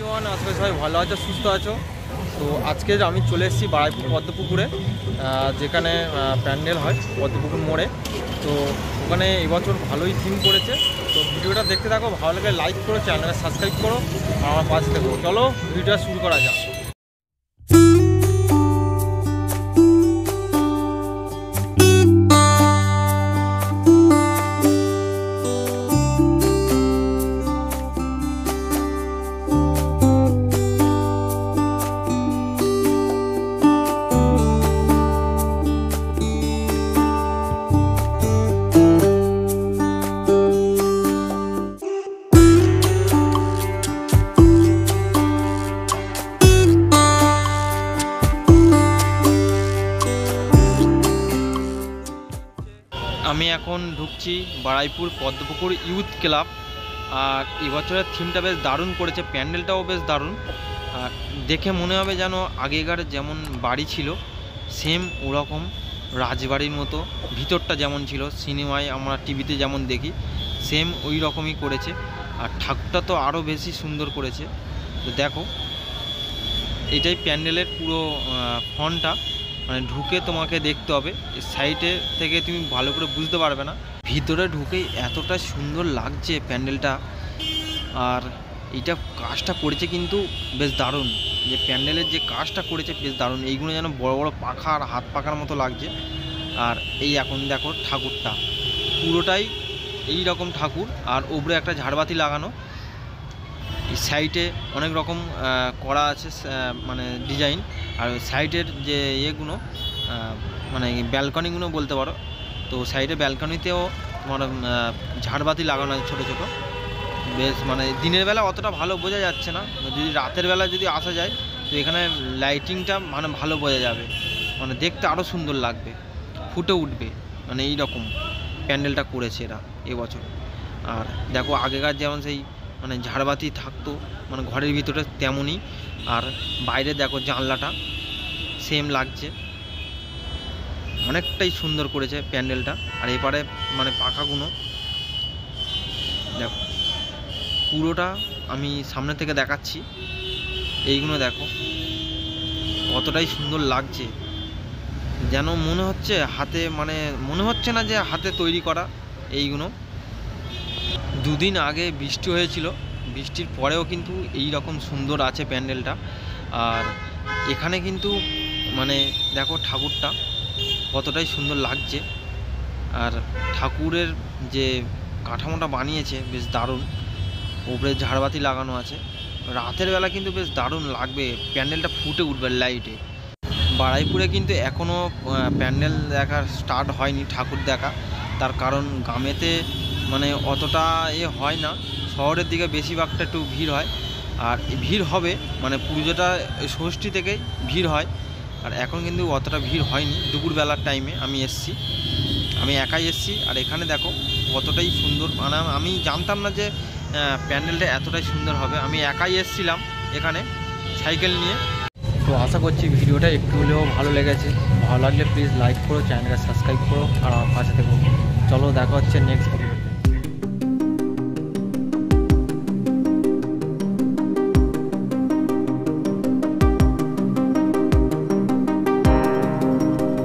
Everyone, আজকে সবাই ভালো আছো, সুস্থ আছো। তো আজকে আমি চলে এসেছি বারাইপুর পদ্মপুকুরে, যেখানে প্যান্ডেল হয় পদ্মপুকুর মোড়ে। তো ওখানে এবছর ভালোই থিম করেছে। তো ভিডিওটা দেখতে থাকো, ভালো লাগে লাইক করো, চ্যানেলটা সাবস্ক্রাইব করো, আর আমার পাশে থেকো। চলো ভিডিওটা শুরু করা যাক। আমি এখন ঢুকছি বারাইপুর পদ্মপুকুর ইউথ ক্লাব। আর এবছরের থিমটা বেশ দারুণ করেছে, প্যান্ডেলটাও বেশ দারুণ। আর দেখে মনে হবে যেন আগেকার যেমন বাড়ি ছিল সেম ওরকম রাজবাড়ির মতো, ভিতরটা যেমন ছিল সিনেমায় আমরা টিভিতে যেমন দেখি সেম ওই রকমই করেছে। আর ঠাকুরটা তো আরও বেশি সুন্দর করেছে। তো দেখো, এটাই প্যান্ডেলের পুরো ফ্রন্টটা, মানে ঢুকে তোমাকে দেখতে হবে, সাইডে থেকে তুমি ভালো করে বুঝতে পারবে না। ভিতরে ঢুকেই এতটা সুন্দর লাগছে প্যান্ডেলটা। আর এইটা কাজটা করেছে কিন্তু বেশ দারুণ, যে প্যান্ডেলের যে কাজটা করেছে বেশ দারুণ। এইগুলো যেন বড় বড় পাখা আর হাত পাখার মতো লাগছে। আর এই এখন দেখো ঠাকুরটা পুরোটাই এই রকম ঠাকুর, আর উপরে একটা ঝাড়বাতি লাগানো। এই সাইডে অনেক রকম করা আছে, মানে ডিজাইন। আর সাইডের যে ইয়েগুলো মানে ব্যালকনিগুলো বলতে পারো, তো সাইডে ব্যালকনিতেও তোমার ঝাড়বাতি লাগানো আছে ছোটো ছোটো। বেশ মানে দিনের বেলা অতটা ভালো বোঝা যাচ্ছে না, যদি রাতের বেলা যদি আসা যায় তো এখানে লাইটিংটা মানে ভালো বোঝা যাবে, মানে দেখতে আরও সুন্দর লাগবে, ফুটে উঠবে। মানে এই রকম প্যান্ডেলটা করেছে এরা এবছর। আর দেখো আগেকার যেমন সেই মানে ঝাড়বাতি থাকতো মানে ঘরের ভিতরে তেমনই। আর বাইরে দেখো জানলাটা সেম লাগছে, অনেকটাই সুন্দর করেছে প্যান্ডেলটা। আর এপারে মানে পাখাগুলো দেখো, পুরোটা আমি সামনে থেকে দেখাচ্ছি। এইগুলো দেখো কতটাই সুন্দর লাগছে, যেন মনে হচ্ছে হাতে, মানে মনে হচ্ছে না যে হাতে তৈরি করা। এইগুলো দুদিন আগে বৃষ্টি হয়েছিল, বৃষ্টির পরেও কিন্তু এই রকম সুন্দর আছে প্যান্ডেলটা। আর এখানে কিন্তু মানে দেখো ঠাকুরটা কতটাই সুন্দর লাগছে। আর ঠাকুরের যে কাঠামোটা বানিয়েছে বেশ দারুণ, উপরে ঝাড়বাতি লাগানো আছে। রাতের বেলা কিন্তু বেশ দারুণ লাগবে, প্যান্ডেলটা ফুটে উঠবে লাইটে। বারাইপুরে কিন্তু এখনও প্যান্ডেল দেখা স্টার্ট হয়নি, ঠাকুর দেখা। তার কারণ গ্রামেতে মানে অতটা হয় না, শহরের দিকে বেশিরভাগটা একটু ভিড় হয়। আর ভিড় হবে মানে পুজোটা ষষ্ঠী থেকেই ভিড় হয়। আর এখন কিন্তু অতটা ভিড় হয়নি। দুপুরবেলার টাইমে আমি এসছি, আমি একাই এসছি। আর এখানে দেখো কতটাই সুন্দর, মানে আমি জানতাম না যে প্যান্ডেলটা এতটাই সুন্দর হবে। আমি একাই এসছিলাম এখানে সাইকেল নিয়ে। তো আশা করছি ভিডিওটা একটু হলেও ভালো লেগেছে। ভালো লাগলে প্লিজ লাইক করো, চ্যানেলটা সাবস্ক্রাইব করো, আর আমার পাশে থেকো। চলো দেখা হচ্ছে নেক্সট ভিডিও।